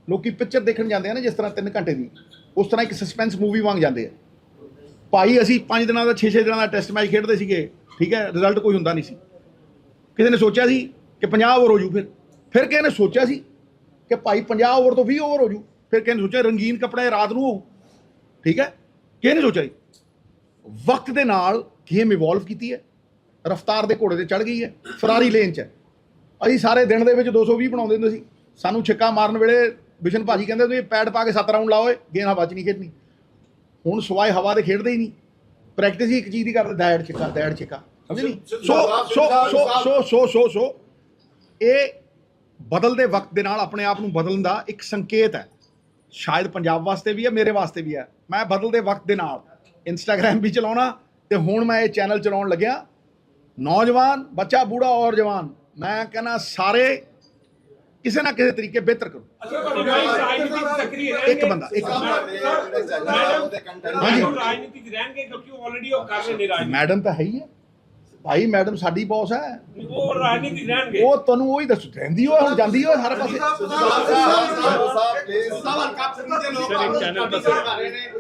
ਲੋਕੀ ਪਿਕਚਰ ਦੇਖਣ ਜਾਂਦੇ ਆ ਨਾ ਜਿਸ ਤਰ੍ਹਾਂ 3 ਘੰਟੇ ਦੀ, ਉਸ ਤਰ੍ਹਾਂ ਇੱਕ ਸਸਪੈਂਸ ਮੂਵੀ ਵਾਂਗ ਜਾਂਦੇ ਆ। ਭਾਈ ਅਸੀਂ 5 ਦਿਨਾਂ ਦਾ 6 ਦਿਨਾਂ ਦਾ ਟੈਸਟ ਮੈਚ ਖੇਡਦੇ ਸੀਗੇ, ਠੀਕ ਹੈ, ਰਿਜ਼ਲਟ ਕੋਈ ਹੁੰਦਾ ਨਹੀਂ ਸੀ। ਕਿਸੇ ਨੇ ਸੋਚਿਆ ਸੀ ਕਿ 50 ਓਵਰ ਹੋ ਜੂ, ਫਿਰ ਕਿਸੇ ਨੇ ਸੋਚਿਆ ਸੀ ਕਿ ਭਾਈ 50 ਓਵਰ ਤੋਂ 20 ਓਵਰ ਹੋ ਜੂ, ਫਿਰ ਕਿਸੇ ਨੇ ਸੋਚਿਆ ਰੰਗੀਨ ਕੱਪੜੇ ਰਾਤ ਨੂੰ ਹੋਊ, ਠੀਕ ਹੈ। ਕਿਸੇ ਨੇ ਸੋਚਿਆ ਸੀ। ਵਕਤ ਦੇ ਨਾਲ ਗੇਮ ਇਵੋਲਵ ਕੀਤੀ ਹੈ, ਰਫਤਾਰ ਦੇ ਘੋੜੇ ਤੇ ਚੜ੍ਹ ਗਈ ਹੈ, ਫਰਾਰੀ ਲੇਨ 'ਚ ਹੈ। ਅਸੀਂ ਸਾਰੇ ਦਿਨ ਦੇ ਵਿੱਚ 220 ਬਣਾਉਂਦੇ ਹੁੰਦੇ ਸੀ। ਸਾਨੂੰ ਛਿੱਕਾ ਮਾਰਨ ਵੇਲੇ ਬਿਸ਼ਨ ਭਾਜੀ ਕਹਿੰਦੇ ਤੁਸੀਂ ਪੈਡ ਪਾ ਕੇ 7 ਰਾਊਂਡ ਲਾਓ, ਗੇਂਦ ਹਵਾ 'ਚ ਨਹੀਂ ਖੇਡਣੀ। ਹੁਣ ਸਵਾਏ ਹਵਾ ਦੇ ਖੇਡਦੇ ਹੀ ਨਹੀਂ, ਪ੍ਰੈਕਟਿਸ ਹੀ ਇੱਕ ਚੀਜ਼ ਦੀ ਕਰਦੇ, ਦੈੜ ਛਿੱਕਾ, ਸਮਝ ਨਹੀਂ। ਸੋ ਇਹ ਬਦਲਦੇ ਵਕਤ ਦੇ ਨਾਲ ਆਪਣੇ ਆਪ ਨੂੰ ਬਦਲਣ ਦਾ ਇੱਕ ਸੰਕੇਤ ਹੈ। ਸ਼ਾਇਦ ਪੰਜਾਬ ਵਾਸਤੇ ਵੀ ਹੈ, ਮੇਰੇ ਵਾਸਤੇ ਵੀ ਹੈ। ਮੈਂ ਬਦਲਦੇ ਵਕਤ ਦੇ ਨਾਲ ਇੰਸਟਾਗ੍ਰਾਮ ਵੀ ਚਲਾਉਣਾ, ਤੇ ਹੁਣ ਮੈਂ ਇਹ ਚੈਨਲ ਚਲਾਉਣ ਲੱਗਿਆ। ਨੌਜਵਾਨ, ਬੱਚਾ, ਬੂੜਾ ਔਰ ਜਵਾਨ, ਮੈਂ ਕਹਿੰਦਾ ਸਾਰੇ ਕਿਸੇ ਨਾ ਕਿਸੇ ਤਰੀਕੇ ਬਿਹਤਰ ਕਰੋ। ਇੱਕ ਬੰਦਾ ਰਾਜਨੀਤਿਕ ਰਹਿਣਗੇ ਕਿਉਂਕਿ ਆਲਰੇਡੀ ਉਹ ਕਰ ਰਹੇ ਨੇ ਰਾਜਨੀਤੀ। ਮੈਡਮ ਤਾਂ ਹੈ ਹੀ ਹੈ ਭਾਈ, ਮੈਡਮ ਸਾਡੀ ਬੌਸ ਹੈ, ਉਹ ਰਾਜਨੀਤੀ ਰਹਿਣਗੇ। ਉਹ ਤੁਹਾਨੂੰ ਉਹੀ ਦੱਸੂ, ਰਹਿੰਦੀ ਹੋਏ ਹੁਣ ਜਾਂਦੀ ਹੋਏ ਹਰ ਪਾਸੇ।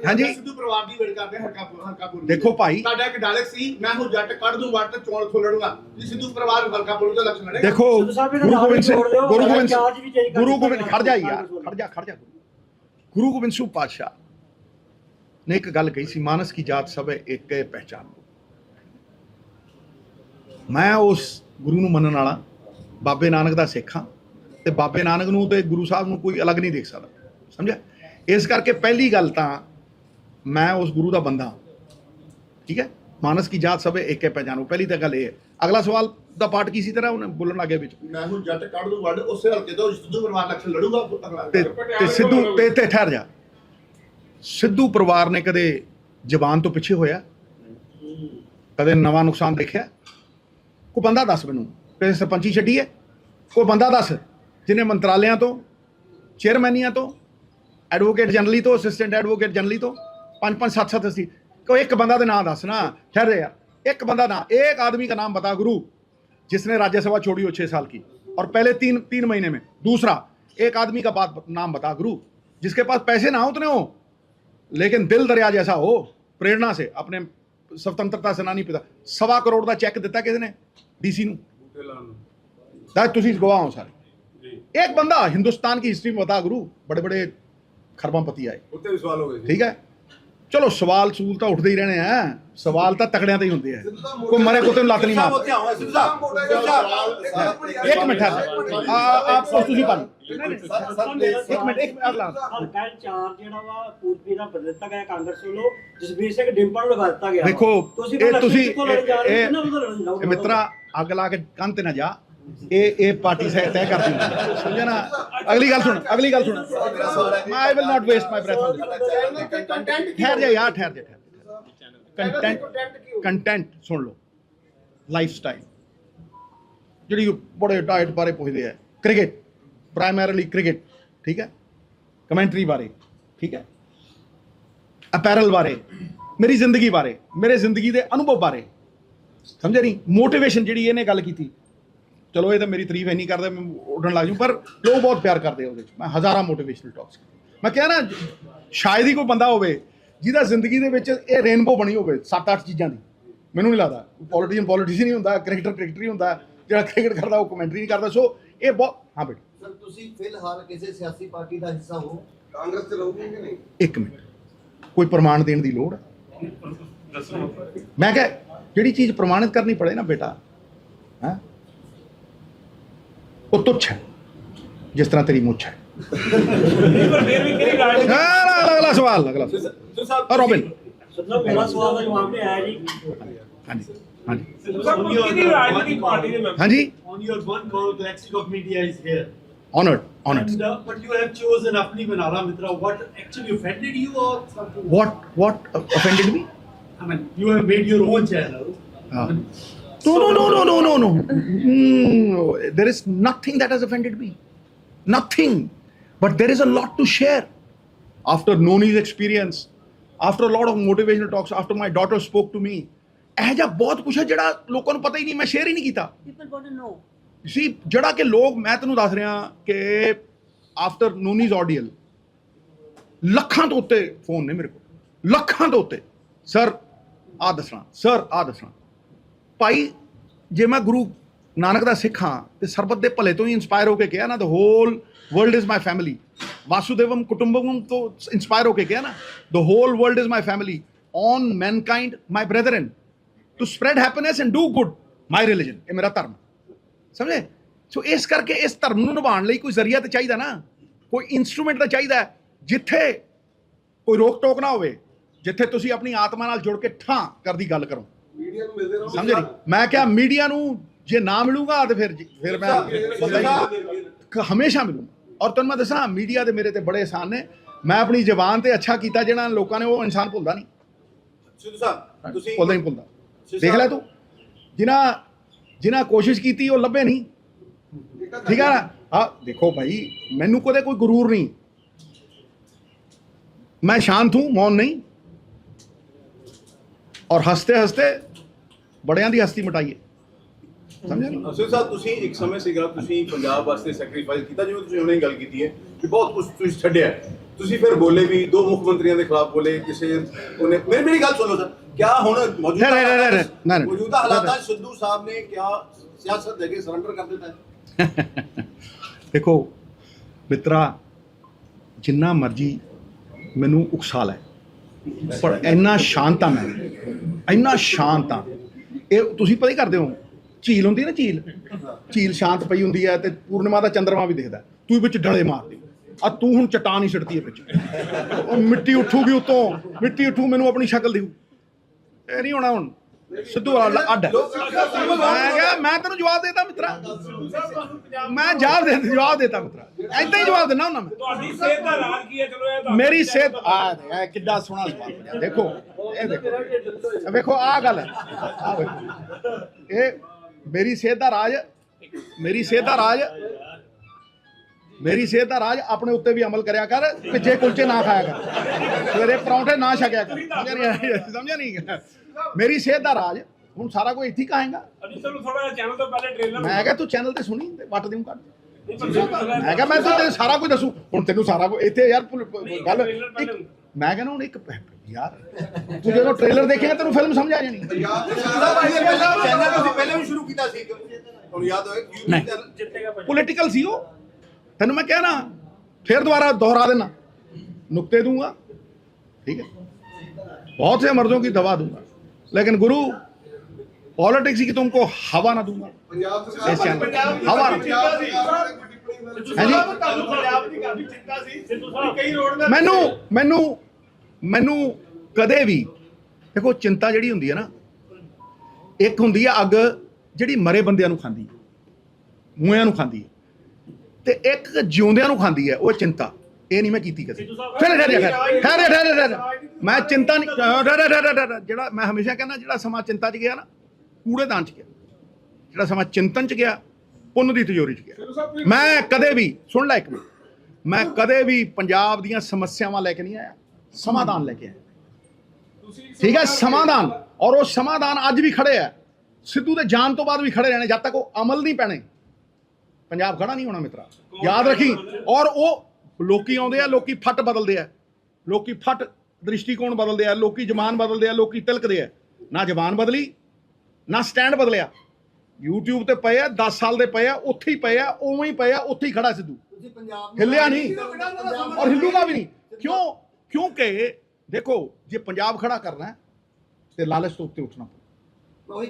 ਹਾਂਜੀ ਸਿੱਧੂ ਪਰਿਵਾਰ ਦੀ ਵੇਟ ਕਰਦੇ ਹਲਕਾਪੁਰ। ਦੇਖੋ ਭਾਈ, ਤੁਹਾਡਾ ਇੱਕ ਡਾਇਲੌਗ ਸੀ, ਮੈਂ ਹੁਣ ਜੱਟ ਕੱਢ ਦੂੰ ਵੱਟ ਚੋਣ ਤੋਂ ਲੜੂਗਾ ਜੀ। ਸਿੱਧੂ ਪਰਿਵਾਰ ਹਲਕਾਪੁਰ ਦਾ ਇਲੈਕਸ਼ਨ ਲੜੇਗਾ। ਦੇਖੋ ਗੁਰੂ ਗੋਬਿੰਦ ਸਿੰਘ ਖੜ ਜਾ ਯਾਰ, ਖੜ ਜਾ। ਗੁਰੂ ਗੋਬਿੰਦ ਸਿੰਘ ਪਾਤਸ਼ਾਹ ਨੇ ਇੱਕ ਗੱਲ ਕਹੀ ਸੀ, ਮਾਨਸ ਕੀ ਜਾਤ ਸਭ ਹੈ ਇੱਕ ਹੈ ਪਹਿਚਾਨ। ਮੈਂ ਉਸ ਗੁਰੂ ਨੂੰ ਮੰਨਣ ਵਾਲਾ, ਬਾਬੇ ਨਾਨਕ ਦਾ ਸਿੱਖ ਹਾਂ, ਤੇ ਬਾਬੇ ਨਾਨਕ ਨੂੰ ਤੇ ਗੁਰੂ ਸਾਹਿਬ ਨੂੰ ਕੋਈ ਅਲੱਗ ਨਹੀਂ ਦੇਖ ਸਕਦਾ, ਸਮਝਿਆ। ਇਸ ਕਰਕੇ ਪਹਿਲੀ ਗੱਲ ਤਾਂ ਮੈਂ ਉਸ ਗੁਰੂ ਦਾ ਬੰਦਾ, ਠੀਕ ਹੈ। ਮਾਨਸ ਕੀ ਜਾਤ ਸਭ ਇੱਕ ਹੈ ਪਹਿਚਾਨੋ, ਪਹਿਲੀ ਤਾਂ ਗੱਲ ਇਹ ਹੈ। ਅਗਲਾ ਸਵਾਲ ਦਾ ਪਾਰਟ ਕੀ ਸੀ ਤੇਰਾ, ਉਹਨੇ ਬੋਲਣ ਲੱਗੇ ਵਿੱਚ, ਮੈਂ ਹੁਣ ਜੱਟ ਕੱਢ ਦੂੰ ਵੱਟ, ਉਸੇ ਹਲਕੇ ਤੋਂ ਸਿੱਧੂ ਪਰਿਵਾਰ ਇਲੈਕਸ਼ਨ ਲੜੂਗਾ। ਤੇ ਸਿੱਧੂ ਤੇ ਠਹਿਰ ਜਾ, ਸਿੱਧੂ ਪਰਿਵਾਰ ਨੇ ਕਦੇ ਜ਼ਬਾਨ ਤੋਂ ਪਿੱਛੇ ਹੋਇਆ, ਕਦੇ ਨਵਾਂ ਨੁਕਸਾਨ ਦੇਖਿਆ? ਕੋਈ ਬੰਦਾ ਦੱਸ ਮੈਨੂੰ, ਕਿਸੇ ਸਰਪੰਚੀ ਛੱਡੀ ਹੈ? ਕੋਈ ਬੰਦਾ ਦੱਸ ਜਿਹਨੇ ਮੰਤਰਾਲਿਆਂ ਤੋਂ, ਚੇਅਰਮੈਨੀਆਂ ਤੋਂ, ਐਡਵੋਕੇਟ ਜਨਰਲੀ ਤੋਂ, ਅਸਿਸਟੈਂਟ ਐਡਵੋਕੇਟ ਜਨਰਲੀ ਤੋਂ 5-5 7-7 ਸੀ। कोई एक बंदा का नाम दस ना, ठहर यार, एक बंदा ना, एक आदमी का नाम बता गुरु जिसने राज्यसभा छोड़ी हो 6 साल की और पहले तीन महीने में। दूसरा, एक आदमी का बात नाम बता गुरु जिसके पास पैसे ना हो उतने हो लेकिन दिल दरिया जैसा हो, प्रेरणा से अपने स्वतंत्रता सेनानी पिता 1.25 करोड़ का चैक दिता किसने? DC नूं। तुसीं गवाह हो सारे। एक बंदा हिंदुस्तान की हिस्ट्री में बता गुरु, बड़े बड़े खरबापति आए, उत्ते भी सवाल हो गए। ठीक है, ਚਲੋ ਸਵਾਲ ਸੂਲ ਤਾਂ ਉੱਠਦੇ ਹੀ ਰਹਿਣੇ ਆ, ਸਵਾਲ ਤਾਂ ਤਕੜਿਆਂ ਤੇ ਹੀ ਹੁੰਦੇ ਆ, ਕੋਈ ਮਰੇ ਕੁੱਤੇ ਨੂੰ ਲੱਤ ਨਹੀਂ ਮਾਰਦਾ। ਇੱਕ ਮਿੰਟ ਆਪ ਤੁਸੀਂ ਪਾਣੀ ਇੱਕ ਮਿੰਟ ਅਗਲਾ ਹਲਕਾ ਚਾਰ ਜਿਹੜਾ ਵਾ ਪੂਰਬੀ ਦਾ ਬਦਲ ਦਿੱਤਾ ਗਿਆ ਕਾਂਗਰਸ ਵੱਲੋਂ, ਜਸਬੀਰ ਸਿੰਘ ਡਿੰਪਲ ਨੂੰ ਲਗਾ ਦਿੱਤਾ ਗਿਆ। ਦੇਖੋ ਇਹ ਤੁਸੀਂ ਇਹ ਮਿੱਤਰਾ ਅੱਗ ਲਾ ਕੇ ਕੰਨ ਤੇ ਨਾ ਜਾ, ਇਹ ਪਾਰਟੀ ਤੈਅ ਕਰਦੀ ਹੈ, ਸਮਝਿਆ ਨਾ। ਅਗਲੀ ਗੱਲ ਸੁਣ I will not waste my breath. ਠਹਿਰ ਜਾ ਯਾਰ, ਠਹਿਰ ਜਾ। ਕੰਟੈਂਟ ਸੁਣ ਲਓ, ਲਾਈਫ ਸਟਾਈਲ ਜਿਹੜੀ ਬੜੇ ਡਾਈਟ ਬਾਰੇ ਪੁੱਛਦੇ ਆ, ਕ੍ਰਿਕਟ ਪ੍ਰਾਇਮਰੀਲੀ ਕ੍ਰਿਕਟ, ਠੀਕ ਹੈ, ਕਮੈਂਟਰੀ ਬਾਰੇ, ਠੀਕ ਹੈ, ਅਪੈਰਲ ਬਾਰੇ, ਮੇਰੀ ਜ਼ਿੰਦਗੀ ਬਾਰੇ, ਮੇਰੇ ਜ਼ਿੰਦਗੀ ਦੇ ਅਨੁਭਵ ਬਾਰੇ, ਸਮਝੇ ਨਹੀਂ। ਮੋਟੀਵੇਸ਼ਨ ਜਿਹੜੀ ਇਹਨੇ ਗੱਲ ਕੀਤੀ, ਚਲੋ ਇਹ ਤਾਂ ਮੇਰੀ ਤਾਰੀਫ ਇੰਨੀ ਕਰਦਾ ਮੈਂ ਉੱਡਣ ਲੱਗ ਜੂ, ਪਰ ਲੋਕ ਬਹੁਤ ਪਿਆਰ ਕਰਦੇ ਆ ਉਹਦੇ 'ਚ। ਮੈਂ ਹਜ਼ਾਰਾਂ ਮੋਟੀਵੇਸ਼ਨਲ ਟਾਕਸ ਕੀਤੇ। ਮੈਂ ਕਿਹਾ ਨਾ ਸ਼ਾਇਦ ਹੀ ਕੋਈ ਬੰਦਾ ਹੋਵੇ ਜਿਹਦਾ ਜ਼ਿੰਦਗੀ ਦੇ ਵਿੱਚ ਇਹ ਰੇਨਬੋ ਬਣੀ ਹੋਵੇ 7-8 ਚੀਜ਼ਾਂ ਦੀ। ਮੈਨੂੰ ਨਹੀਂ ਲੱਗਦਾ ਪੋਲੀਟੀਸ਼ੀਅਨ ਹੀ ਹੁੰਦਾ, ਕ੍ਰਿਕਟਰ ਹੀ ਹੁੰਦਾ, ਜਿਹੜਾ ਕ੍ਰਿਕਟ ਕਰਦਾ ਉਹ ਕਮੈਂਟਰੀ ਨਹੀਂ ਕਰਦਾ। ਸੋ ਇਹ ਬਹੁਤ ਹਾਂ ਬੇਟਾ। ਸਰ ਤੁਸੀਂ ਫਿਲਹਾਲ ਕਿਸੇ ਸਿਆਸੀ ਪਾਰਟੀ ਦਾ ਹਿੱਸਾ ਹੋ? ਕਾਂਗਰਸ ਚ ਰਹੋਗੇ ਕਿ ਨਹੀਂ? ਇੱਕ ਮਿੰਟ, ਕੋਈ ਪ੍ਰਮਾਣ ਦੇਣ ਦੀ ਲੋੜ ਹੈ? ਮੈਂ ਕਿਹਾ ਜਿਹੜੀ ਚੀਜ਼ ਪ੍ਰਮਾਣਿਤ ਕਰਨੀ ਪੜੇ ਨਾ ਬੇਟਾ, ਹੈ ਉਹ ਤੁੱਛ ਹੈ, ਜਿਸ ਤਰ੍ਹਾਂ ਤੇਰੀ ਮੁੱਛ ਹੈ। ਅਗਲਾ ਸਵਾਲ ਰੋਬਿਨ। ਮੇਰਾ ਸਵਾਲ ਦਾ ਜਵਾਬ ਨਹੀਂ ਆਇਆ ਜੀ। ਹਾਂਜੀ ਹਾਂਜੀ On your one call, the exit of media is here. honored And, but you have chosen Apni Banala Mitra. What actually offended you or something? what offended me? I mean, you have made your own channel. No. There is nothing that has offended me. Nothing. But there is a lot to share. After Noni's experience, after a lot of motivational talks, after my daughter spoke to me, ਇਹ ਜਿਹਾ ਬਹੁਤ ਕੁਛ ਹੈ ਜਿਹੜਾ ਲੋਕਾਂ ਨੂੰ ਪਤਾ ਹੀ ਨਹੀਂ, ਮੈਂ ਸ਼ੇਅਰ ਹੀ ਨਹੀਂ ਕੀਤਾ। People want to know. ਸੀ ਜਿਹੜਾ ਕਿ ਲੋਕ, ਮੈਂ ਤੈਨੂੰ ਦੱਸ ਰਿਹਾ ਕਿ ਆਫਟਰ ਨੂਨੀਜ਼ ਆਡੀਅਲ ਲੱਖਾਂ ਤੋਂ ਉੱਤੇ ਫੋਨ ਨੇ ਮੇਰੇ ਕੋਲ, ਲੱਖਾਂ ਤੋਂ ਉੱਤੇ। ਸਰ ਆਹ ਦੱਸਣਾ ਭਾਈ, ਜੇ ਮੈਂ ਗੁਰੂ ਨਾਨਕ ਦਾ ਸਿੱਖ ਹਾਂ ਤੇ ਸਰਬਤ ਦੇ ਭਲੇ ਤੋਂ ਹੀ ਇੰਸਪਾਇਰ ਹੋ ਕੇ ਕਿਹਾ ਨਾ, the whole world is my family, ਵਾਸੁਦੇਵਮ ਕੁਟੁੰਬਕਮ ਤੋਂ ਇੰਸਪਾਇਰ ਹੋ ਕੇ ਕਿਹਾ ਨਾ, the whole world is my family, on mankind my brethren, to spread happiness and do good, my religion, ਇਹ ਮੇਰਾ ਧਰਮ, ਸਮਝੇ। ਸੋ ਇਸ ਕਰਕੇ ਇਸ ਧਰਮ ਨੂੰ ਨਿਭਾਉਣ ਲਈ ਕੋਈ ਜ਼ਰੀਆ ਤਾਂ ਚਾਹੀਦਾ ਨਾ, ਕੋਈ ਇੰਸਟਰੂਮੈਂਟ ਤਾਂ ਚਾਹੀਦਾ, ਜਿੱਥੇ ਕੋਈ ਰੋਕ ਟੋਕ ਨਾ ਹੋਵੇ, ਜਿੱਥੇ ਤੁਸੀਂ ਆਪਣੀ ਆਤਮਾ ਨਾਲ ਜੁੜ ਕੇ ਠਾਂ ਕਰਦੀ ਗੱਲ ਕਰੋ, ਮੀਡੀਆ ਨੂੰ ਮਿਲਦੇ ਰਹੋ। ਸਮਝੇ ਨਹੀਂ। ਮੈਂ ਕਿਹਾ ਮੀਡੀਆ ਨੂੰ ਜੇ ਨਾ ਮਿਲੂਗਾ ਤੇ ਫਿਰ ਮੈਂ ਹਮੇਸ਼ਾ ਮਿਲੂੰਗਾ। ਔਰ ਤੁਹਾਨੂੰ ਮੈਂ ਦੱਸਾਂ, ਮੀਡੀਆ ਦੇ ਮੇਰੇ ਤੇ ਬੜੇ ਅਹਿਸਾਨ ਨੇ। ਮੈਂ ਆਪਣੀ ਜ਼ਬਾਨ ਤੇ ਅੱਛਾ ਕੀਤਾ ਜਿਹੜਾ ਲੋਕਾਂ ਨੇ, ਉਹ ਇਨਸਾਨ ਭੁੱਲਦਾ ਨਹੀਂ, ਸਿੱਧੂ ਸਾਹਿਬ ਤੁਸੀਂ ਭੁੱਲਦਾ ਹੀ ਭੁੱਲਦਾ। ਦੇਖ ਲੈ ਤੂੰ, ਜਿਨ੍ਹਾਂ ਕੋਸ਼ਿਸ਼ ਕੀਤੀ ਉਹ ਲੱਭੇ ਨਹੀਂ, ਠੀਕ ਹੈ ਨਾ। ਹਾਂ ਦੇਖੋ ਭਾਈ, ਮੈਨੂੰ ਕਦੇ ਕੋਈ ਗੁਰੂਰ ਨਹੀਂ, मैं शांत हूं, मौन नहीं, और हंसते हंसते बड़ियां दी हस्ती मिटाइए, समझे नहीं। ਅਸਲ ਸਾਹਿਬ ਤੁਸੀਂ ਇੱਕ ਸਮੇਂ ਸੀਗਾ ਤੁਸੀਂ ਪੰਜਾਬ ਵਾਸਤੇ ਸੈਕਰੀਫਾਈਸ ਕੀਤਾ, ਜਿਵੇਂ ਤੁਸੀਂ ਹੁਣੇ ਗੱਲ ਕੀਤੀ ਹੈ ਕਿ ਬਹੁਤ ਕੁਝ ਤੁਸੀਂ ਛੱਡਿਆ, ਤੁਸੀਂ ਫਿਰ ਬੋਲੇ ਵੀ, 2 ਮੁੱਖ ਮੰਤਰੀਆਂ ਦੇ ਖਿਲਾਫ ਬੋਲੇ, ਕਿਸੇ ਉਹਨੇ ਮੇਰੀ ਗੱਲ ਸੁਣੋ ਸਰ, ਕਿਆ ਹੁਣ ਮੌਜੂਦਾ ਹਾਲਾਤਾਂ ਸਿੱਧੂ ਸਾਹਿਬ ਨੇ ਕਿਆ ਸਿਆਸਤ ਦੇ ਕੇ ਸਰੈਂਡਰ ਕਰ ਦਿੱਤਾ ਹੈ? देखो मित्रा, जिन्ना मर्जी मैनू उकसा लै, पर इन्ना शांत हाँ मैं, इन्ना शांत हाँ। ये तुसीं पता ही करदे हो, झील हुंदी ना, झील शांत पई हुंदी है ते पूर्णिमा दा चंद्रमा भी दिखदा, तू विच डले मारदी, आ तू हुण चट्टान ही छड्डती है विच, मिट्टी उठूगी उत्तों, मिट्टी उठू, मैनू अपनी शक्ल दिखू, ये नहीं होना हुण। सिद्धू वाला अड्ड मैं तेन जवाब देता मित्रा, मैं जवाब देता मित्रा, ऐदा ही जवाब देना मेरी सेहत किड्डा सोहना सवाल। देखो देखो आ गल है, मेरी सेहत दा राज, मेरी सेहत दा राज अपने उत्ते भी अमल करया कर, पिछे कुलचे ना खाया कर, सवेरे परौंठे ना छकिया कर, समझा नहीं। मेरी सेहत दा राज ਹੁਣ ਸਾਰਾ ਕੋਈ ਇੱਥੇ ਕਹਾਂਗਾ। ਚੈਨਲ ਤੋਂ ਪਹਿਲੇ ਟ੍ਰੇਲਰ ਮੈਂ ਕਿਹਾ ਤੂੰ ਚੈਨਲ ਤੇ ਸੁਣੀ ਤੇ ਵੱਟ ਦੇਉਂ ਕੱਢ, ਮੈਂ ਕਿਹਾ ਮੈਂ ਤੈਨੂੰ ਸਾਰਾ ਕੁਝ ਦੱਸੂ, ਹੁਣ ਤੈਨੂੰ ਸਾਰਾ ਕੁਝ ਇੱਥੇ ਯਾਰ ਗੱਲ। ਮੈਂ ਕਹਿੰਦਾ ਹੁਣ ਇੱਕ ਯਾਰ ਤੂੰ ਜਦੋਂ ਟ੍ਰੇਲਰ ਦੇਖੇਗਾ ਤੈਨੂੰ ਫਿਲਮ ਸਮਝ ਆ ਜਾਣੀ। ਚੈਨਲ ਤੁਸੀਂ ਪਹਿਲਾਂ ਵੀ ਸ਼ੁਰੂ ਕੀਤਾ ਸੀ, ਤੁਹਾਨੂੰ ਯਾਦ ਹੋਏ ਪੋਲੀਟੀਕਲ ਸੀ ਉਹ, ਤੈਨੂੰ ਮੈਂ ਕਹਿਣਾ ਫਿਰ ਦੁਬਾਰਾ ਦੁਹਰਾ ਦੇਣਾ, ਨੁਕਤੇ ਦੂੰਗਾ, ਠੀਕ ਹੈ। बहुत से मर्दों की दवा दूंगा, लेकिन गुरु पॉलिटिक्स की तुमको हवा ना दूंगा। ਪੰਜਾਬ इस चैनल हवा ना। है जी, ਮੈਨੂੰ ਮੈਨੂੰ ਮੈਨੂੰ ਕਦੇ ਵੀ ਦੇਖੋ, ਚਿੰਤਾ ਜਿਹੜੀ ਹੁੰਦੀ ਹੈ ਨਾ, ਇੱਕ ਹੁੰਦੀ ਹੈ ਅੱਗ ਜਿਹੜੀ ਮਰੇ ਬੰਦਿਆਂ ਨੂੰ ਖਾਂਦੀ ਹੈ, ਮੂੰਹਾਂ ਨੂੰ ਖਾਂਦੀ ਹੈ, ਤੇ ਇੱਕ ਜਿਉਂਦਿਆਂ ਨੂੰ ਖਾਂਦੀ ਹੈ, ਉਹ ਚਿੰਤਾ। ਇਹ ਨਹੀਂ ਮੈਂ ਕੀਤੀ ਕਦੇ। ਠਹਿਰੇ ਮੈਂ ਚਿੰਤਾ ਨਹੀਂ, ਜਿਹੜਾ ਮੈਂ ਹਮੇਸ਼ਾ ਕਹਿੰਦਾ, ਜਿਹੜਾ ਸਮਾਂ ਚਿੰਤਾ 'ਚ ਗਿਆ ਨਾ, ਕੂੜੇਦਾਨ 'ਚ ਗਿਆ। ਜਿਹੜਾ ਸਮਾਂ ਚਿੰਤਨ 'ਚ ਗਿਆ, ਪੁੰਨ ਦੀ ਤਿਜੋਰੀ 'ਚ ਗਿਆ। ਮੈਂ ਕਦੇ ਵੀ, ਸੁਣ ਲੈ ਇੱਕ ਮਿੰਟ, ਮੈਂ ਕਦੇ ਵੀ ਪੰਜਾਬ ਦੀਆਂ ਸਮੱਸਿਆਵਾਂ ਲੈ ਕੇ ਨਹੀਂ ਆਇਆ, ਸਮਾਧਾਨ ਲੈ ਕੇ ਆਇਆ। ਠੀਕ ਹੈ, ਸਮਾਧਾਨ। ਔਰ ਉਹ ਸਮਾਧਾਨ ਅੱਜ ਵੀ ਖੜੇ ਆ, ਸਿੱਧੂ ਦੇ ਜਾਣ ਤੋਂ ਬਾਅਦ ਵੀ ਖੜੇ ਰਹਿਣੇ, ਜਦ ਤੱਕ ਉਹ ਅਮਲ ਨਹੀਂ ਪੈਣੇ, ਪੰਜਾਬ ਖੜਾ ਨਹੀਂ ਹੋਣਾ ਮਿੱਤਰਾ, ਯਾਦ ਰੱਖੀ। ਔਰ ਉਹ ਲੋਕੀ ਆਉਂਦੇ ਆ, ਲੋਕੀ ਫੱਟ ਬਦਲਦੇ ਆ, ਲੋਕੀ ਫੱਟ ਦ੍ਰਿਸ਼ਟੀਕੋਣ ਬਦਲਦੇ ਆ, ਲੋਕੀ ਜ਼ਬਾਨ ਬਦਲਦੇ ਆ, ਲੋਕੀ ਤਿਲਕਦੇ ਆ। ਨਾ ਜ਼ਬਾਨ ਬਦਲੀ, ਨਾ ਸਟੈਂਡ ਬਦਲਿਆ। YouTube ਤੇ ਪਏ ਆ, 10 ਸਾਲ ਦੇ ਪਏ ਆ, ਉੱਥੇ ਹੀ ਪਏ ਆ, ਉਵੇਂ ਹੀ ਪਏ ਆ, ਉੱਥੇ ਹੀ ਖੜਾ ਸਿੱਧੂ, ਹਿੱਲਿਆ ਨਹੀਂ ਔਰ ਹਿੱਲੂਗਾ ਵੀ ਨਹੀਂ। ਕਿਉਂ? ਕਿਉਂਕਿ ਦੇਖੋ, ਜੇ ਪੰਜਾਬ ਖੜਾ ਕਰਨਾ ਹੈ ਤੇ ਲਾਲਚ ਤੋਂ ਉੱਤੇ ਉੱਠਣਾ ਪਊ।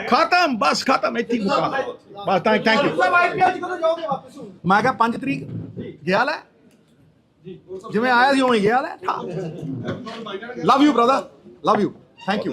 ਖਤਮ, ਬਸ ਖਤਮ, ਇੱਥੇ ਹੀ ਮੁਕਾ ਬਸ। Thank you. ਮੈਂ ਕਿਹਾ 5 ਤਰੀਕ ਗਿਆ ਲੈ, ਜਿਵੇਂ ਆਇਆ ਸੀ ਉਵੇਂ ਗਿਆ ਲੈ। Love you brother, love you, thank you.